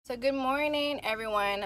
So good morning, everyone.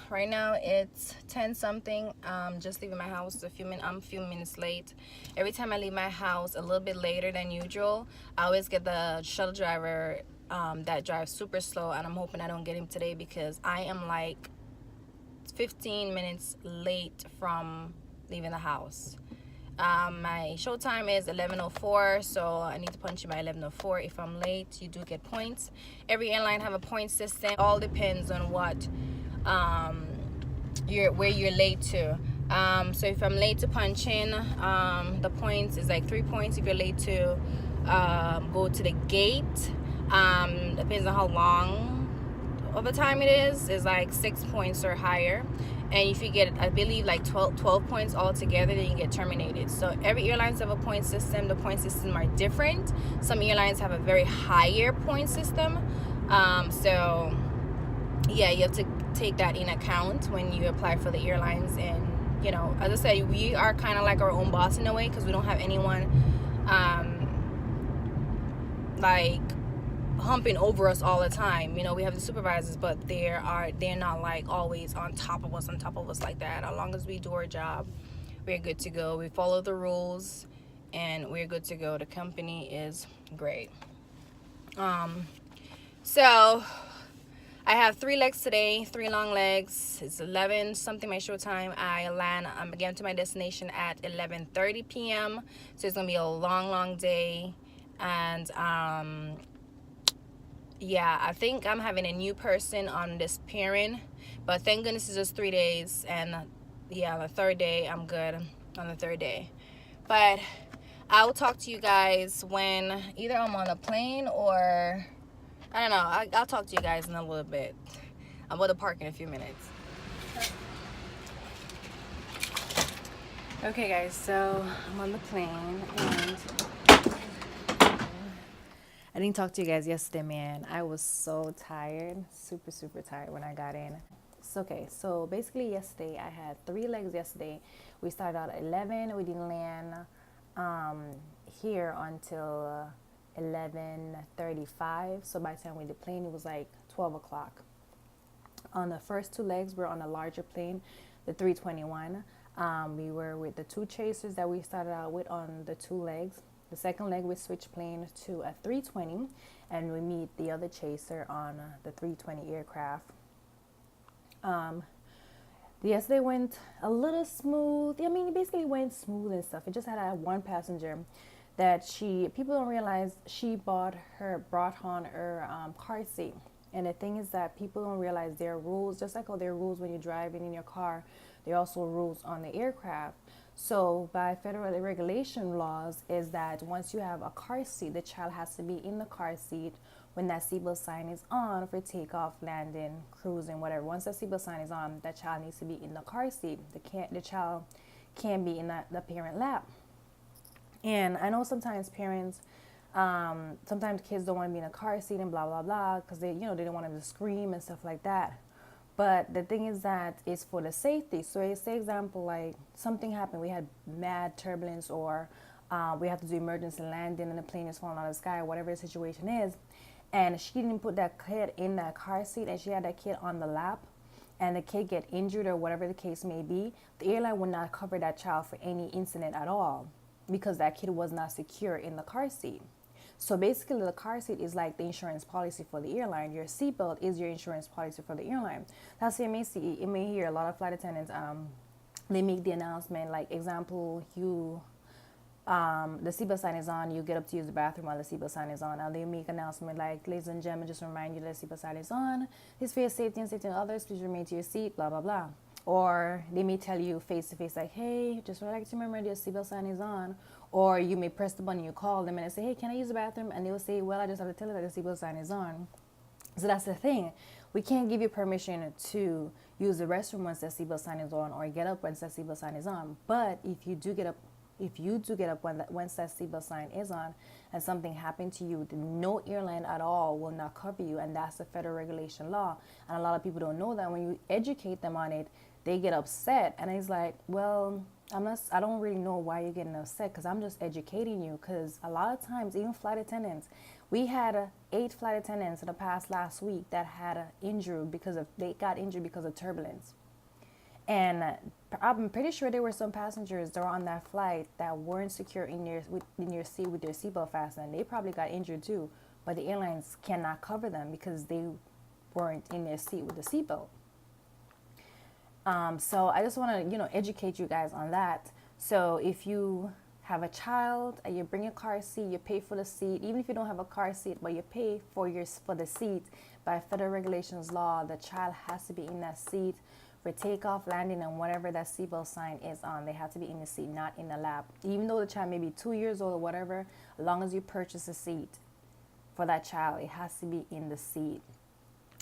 Right now it's 10 something. Just leaving my house I'm a few minutes late. Every time I leave my house a little bit later than usual, I always get the shuttle driver that drives super slow, and I'm hoping I don't get him today because I am like 15 minutes late from leaving the house. My show time is 11:04, so I need to punch in by 11:04. If I'm late, you do get points. Every airline have a point system. It all depends on what where you're late to. So if I'm late to punch in, the points is like 3 points. If you're late to go to the gate, depends on how long of a time it is like 6 points or higher. And if you get, I believe, like 12 points altogether, then you get terminated. So every airlines have a point system. The point system are different. Some airlines have a very higher point system. So yeah, you have to take that in account when you apply for the airlines. And as I said, we are kind of like our own boss in a way, because we don't have anyone like humping over us all the time. We have the supervisors, but they're not like always on top of us like that. As long as we do our job, we're good to go. We follow the rules and we're good to go. The company is great. So I have 3 legs today, 3 long legs. It's 11 something my show time. I land again to my destination at 11:30 p.m. So it's gonna be a long day. And yeah, I think I'm having a new person on this pairing, but thank goodness it's just 3 days. And yeah, the third day I'm good on the third day. But I'll talk to you guys when either I'm on the plane or I don't know. I'll talk to you guys in a little bit. I'm going to park in a few minutes. Okay guys, so I'm on the plane and I didn't talk to you guys yesterday, man. I was so tired, super tired when I got in. It's okay. So basically yesterday, I had 3 legs yesterday. We started out at 11. We didn't land here until 11:35. So by the time we did plane, it was like 12 o'clock. On the first 2 legs, we're on a larger plane, the 321. We were with the 2 chasers that we started out with on the 2 legs. The second leg, we switch plane to a 320, and we meet the other chaser on the 320 aircraft. Yesterday went a little smooth. I mean, it basically went smooth and stuff. It just had one passenger that people don't realize she brought on her car seat. And the thing is that people don't realize there are rules, just like how there are rules when you're driving in your car, there are also rules on the aircraft. So by federal regulation laws is that once you have a car seat, the child has to be in the car seat when that seatbelt sign is on for takeoff, landing, cruising, whatever. Once the seatbelt sign is on, that child needs to be in the car seat. The child can't be in the parent lap. And I know sometimes parents, sometimes kids don't want to be in a car seat and blah, blah, blah, because they don't want them to scream and stuff like that. But the thing is that it's for the safety. So say example, like something happened, we had mad turbulence, or we have to do emergency landing and the plane is falling out of the sky, whatever the situation is. And she didn't put that kid in that car seat, and she had that kid on the lap, and the kid get injured or whatever the case may be, the airline would not cover that child for any incident at all because that kid was not secure in the car seat. So basically, the car seat is like the insurance policy for the airline. Your seatbelt is your insurance policy for the airline. That's what you may hear a lot of flight attendants, they make the announcement, like example, the seatbelt sign is on, you get up to use the bathroom while the seatbelt sign is on. And they make announcement like, ladies and gentlemen, just remind you that the seatbelt sign is on. This for your safety and safety of others, please remain to your seat, blah, blah, blah. Or they may tell you face to face, like, hey, just would like to remember your seatbelt sign is on. Or you may press the button, you call them and they say, hey, can I use the bathroom? And they will say, well, I just have to tell you that the seatbelt sign is on. So that's the thing. We can't give you permission to use the restroom once the seatbelt sign is on, or get up once the seatbelt sign is on. But if you do get up once that seatbelt sign is on and something happened to you, then no airline at all will not cover you, and that's the federal regulation law. And a lot of people don't know that. When you educate them on it, they get upset, and it's like, well, I don't really know why you're getting upset, because I'm just educating you. Because a lot of times, even flight attendants, we had 8 flight attendants in the past last week that had they got injured because of turbulence. And I'm pretty sure there were some passengers that were on that flight that weren't secure in your seat with their seatbelt fastened, and they probably got injured too. But the airlines cannot cover them because they weren't in their seat with the seatbelt. So I just want to, educate you guys on that. So if you have a child and you bring a car seat, you pay for the seat. Even if you don't have a car seat, but you pay for the seat, by federal regulations law, the child has to be in that seat for takeoff, landing, and whatever that seatbelt sign is on. They have to be in the seat, not in the lap. Even though the child may be 2 years old or whatever, as long as you purchase a seat for that child, it has to be in the seat.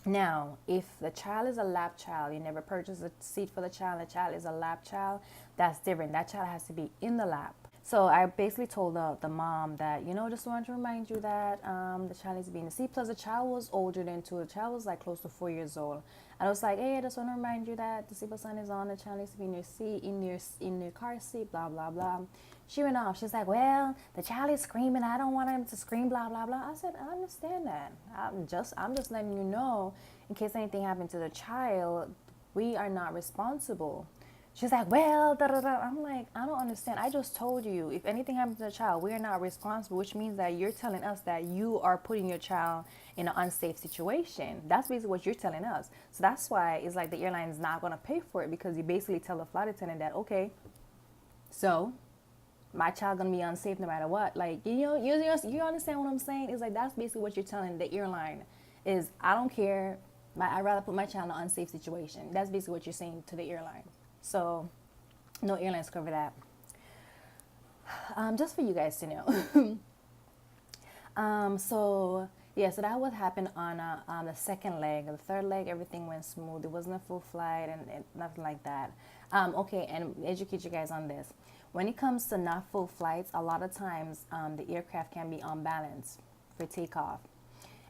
Now, if the child is a lap child, you never purchase a seat for the child is a lap child, that's different. That child has to be in the lap. So I basically told the mom that, just wanted to remind you that the child needs to be in the seat. Plus, the child was older than 2. The child was like close to 4 years old. And I was like, hey, I just want to remind you that the seatbelt sign is on. The child needs to be in your seat, in your car seat, blah, blah, blah. She went off. She's like, well, the child is screaming. I don't want him to scream, blah, blah, blah. I said, I understand that. I'm just letting you know, in case anything happened to the child, we are not responsible. She's like, well, da, da, da. I'm like, I don't understand. I just told you, if anything happens to the child, we are not responsible, which means that you're telling us that you are putting your child in an unsafe situation. That's basically what you're telling us. So that's why it's like the airline is not going to pay for it, because you basically tell the flight attendant that, okay, so my child going to be unsafe no matter what. Like, you understand what I'm saying? It's like, that's basically what you're telling the airline is, I don't care. I'd rather put my child in an unsafe situation. That's basically what you're saying to the airline. So no airlines cover that. Just for you guys to know. So that would happen on the second leg. The third leg, everything went smooth. It wasn't a full flight and nothing like that. Okay, and educate you guys on this. When it comes to not full flights, a lot of times the aircraft can be unbalanced for takeoff.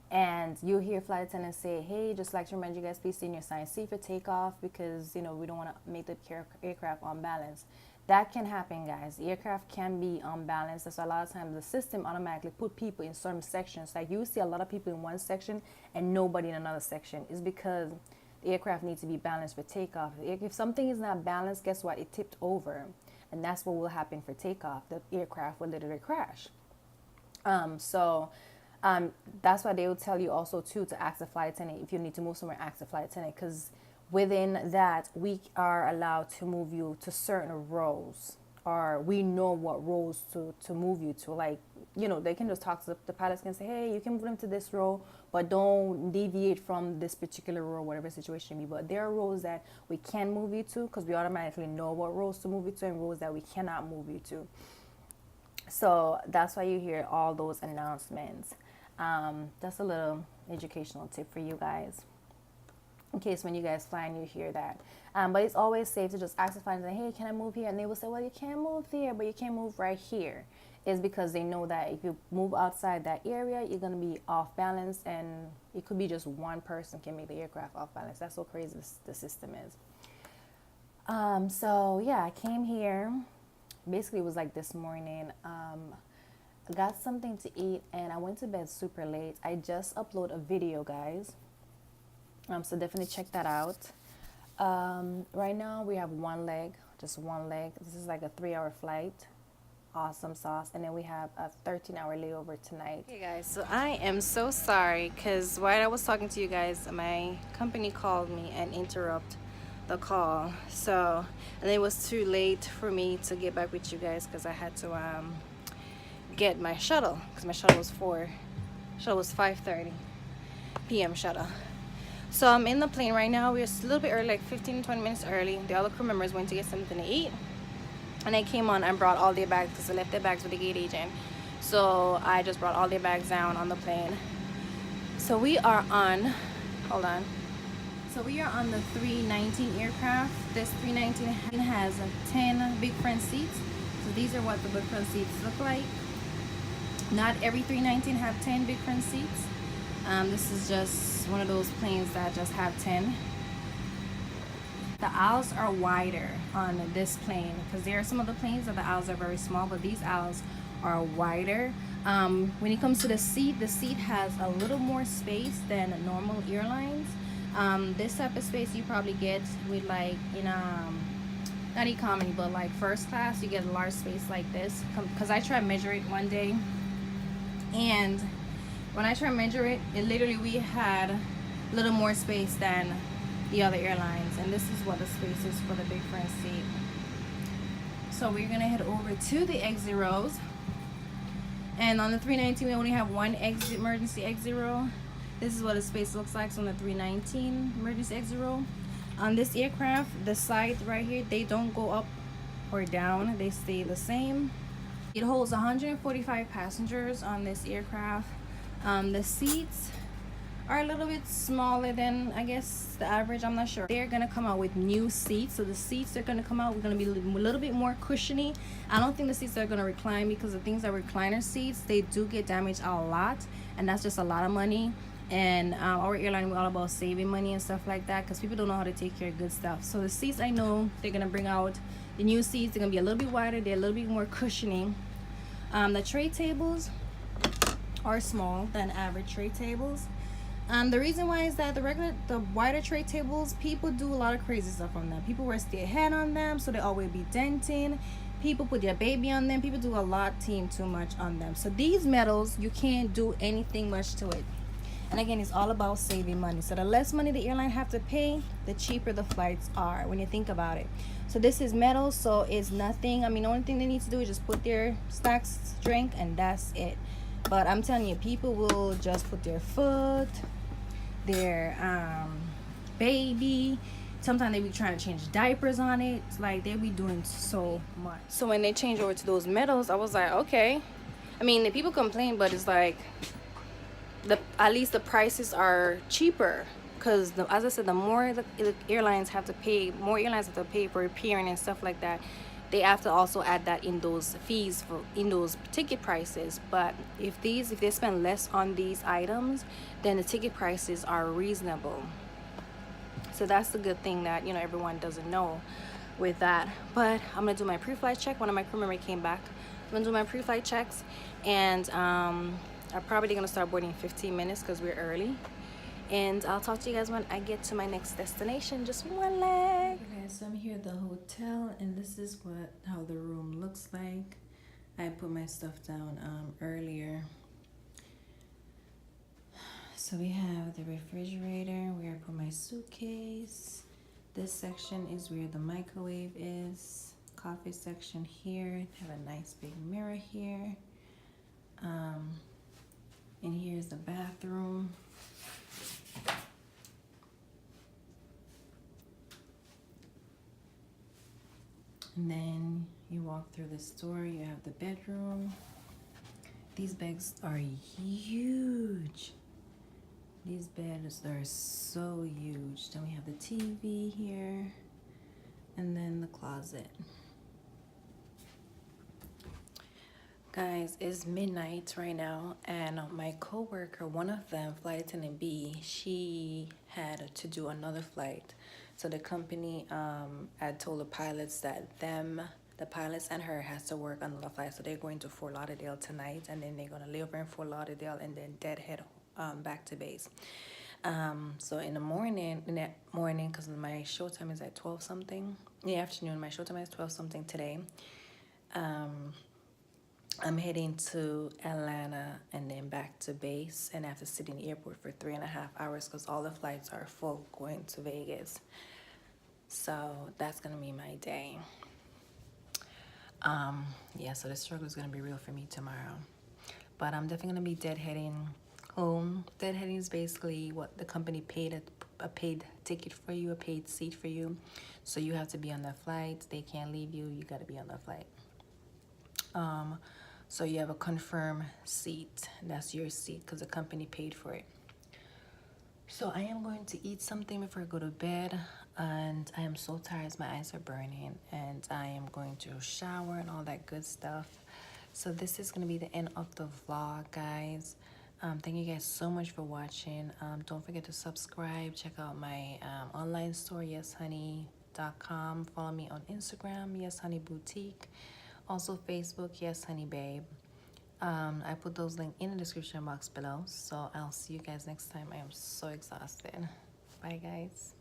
And you hear flight attendants say, hey, just like to remind you guys, please stay in your assigned seat for takeoff, because, we don't want to make the aircraft unbalanced. That can happen, guys. The aircraft can be unbalanced. That's why a lot of times the system automatically put people in certain sections. Like, you see a lot of people in one section and nobody in another section. It's because the aircraft needs to be balanced for takeoff. If something is not balanced, guess what? It tipped over. And that's what will happen for takeoff. The aircraft will literally crash. That's why they will tell you also too to ask the flight attendant, if you need to move somewhere, ask the flight attendant, because within that we are allowed to move you to certain rows, or we know what rows to move you to. Like, they can just talk to the pilots, can say, hey, you can move them to this row, but don't deviate from this particular row, whatever situation be. But there are rows that we can move you to, because we automatically know what rows to move you to, and rows that we cannot move you to. So that's why you hear all those announcements. That's a little educational tip for you guys, in case when you guys fly and you hear that. But it's always safe to just ask the flight attendant, hey, can I move here? And they will say, well, you can't move there, but you can move right here. Is because they know that if you move outside that area, you're going to be off balance, and it could be just one person can make the aircraft off balance. That's how crazy the system is. I came here. Basically, it was like this morning. I got something to eat, and I went to bed super late. I just uploaded a video, guys. So definitely check that out. Right now we have just one leg. This is like a 3-hour flight. Awesome sauce. And then we have a 13-hour layover tonight. Hey guys, so I am so sorry, because while I was talking to you guys, my company called me and interrupted the call. And it was too late for me to get back with you guys, because I had to get my shuttle, because my shuttle was 5:30 p.m. shuttle. So I'm in the plane right now. We're a little bit early, like 15-20 minutes early. The other crew members went to get something to eat, and I came on and brought all their bags, because they left their bags with the gate agent. So I just brought all their bags down on the plane. So we are on, So we are on the 319 aircraft. This 319 has 10 big front seats. So these are what the big front seats look like. Not every 319 have 10 big front seats. This is just one of those planes that just have 10. the aisles are wider on this plane, because there are some of the planes that the aisles are very small, but these aisles are wider. When it comes to the seat has a little more space than normal airlines. This type of space you probably get with like in not economy, but like first class. You get a large space like this, because I tried to measure it one day, and when I tried to measure it, literally we had a little more space than the other airlines, and this is what the space is for the big front seat. So we're gonna head over to the exit rows, and on the 319 we only have one exit, emergency exit row. This is what the space looks like on the 319 emergency exit row. On this aircraft, the sides right here, they don't go up or down, they stay the same. It holds 145 passengers on this aircraft. The seats are a little bit smaller than, I guess, the average. I'm not sure. They're gonna come out with new seats, so the seats are gonna come out, we're gonna be a little bit more cushiony. I don't think the seats are gonna recline, because the things that recliner seats, they do get damaged a lot, and that's just a lot of money. And our airline, we're all about saving money and stuff like that, because people don't know how to take care of good stuff. So the seats, I know they're gonna bring out the new seats. They're gonna be a little bit wider, they're a little bit more cushioning. The tray tables are small than average tray tables. The reason why is that the wider tray tables, people do a lot of crazy stuff on them. People rest their head on them, so they always be denting. People put their baby on them. People do a lot, too much on them. So these metals, you can't do anything much to it. And again, it's all about saving money. So the less money the airline have to pay, the cheaper the flights are when you think about it. So this is metal, so it's nothing. I mean, the only thing they need to do is just put their snacks, drink, and that's it. But I'm telling you, people will just put their foot, their baby. Sometimes they be trying to change diapers on it. Like, they be doing so much. So when they change over to those metals, I was like, okay. I mean, the people complain, but it's like, at least the prices are cheaper, because as I said, the more the airlines have to pay, for repairing and stuff like that. They have to also add that in those fees in those ticket prices. But if they spend less on these items, then the ticket prices are reasonable. So that's the good thing that, everyone doesn't know with that. But I'm gonna do my pre-flight check. One of my crew members came back. I'm gonna do my pre-flight checks, and I'm probably gonna start boarding in 15 minutes because we're early. And I'll talk to you guys when I get to my next destination. Just one leg. Okay, so I'm here at the hotel, and this is how the room looks like. I put my stuff down earlier. So we have the refrigerator where I put my suitcase. This section is where the microwave is. Coffee section here. Have a nice big mirror here. And here's the bathroom. And then you walk through this door, you have the bedroom. These beds are huge. These beds are so huge. Then we have the TV here, and then the closet. Guys, it's midnight right now, and my coworker, one of them, Flight Attendant B, she had to do another flight. So the company had told the pilots that the pilots and her has to work on the flight. So they're going to Fort Lauderdale tonight, and then they're gonna lay over in Fort Lauderdale and then deadhead back to base. So in the morning, because my show time is at 12 something in the afternoon. My show time is 12 something today. I'm heading to Atlanta and then back to base, and I have to sit in the airport for 3.5 hours because all the flights are full going to Vegas. So that's gonna be my day. Yeah, so the struggle is gonna be real for me tomorrow. But I'm definitely gonna be deadheading home. Deadheading is basically what the company paid a paid ticket for you, a paid seat for you. So you have to be on the flight. They can't leave you. You gotta be on the flight. So you have a confirmed seat. That's your seat because the company paid for it. So I am going to eat something before I go to bed, and I am so tired. My eyes are burning, and I am going to shower and all that good stuff. So this is going to be the end of the vlog, guys. Thank you guys so much for watching. Don't forget to subscribe. Check out my online store, Yes Honey. yesshoneyinfo.com. Follow me on Instagram, yesshoneyBoutique. Also Facebook, yesshoneybabe. I put those links in the description box below. So I'll see you guys next time. I am so exhausted. Bye, guys.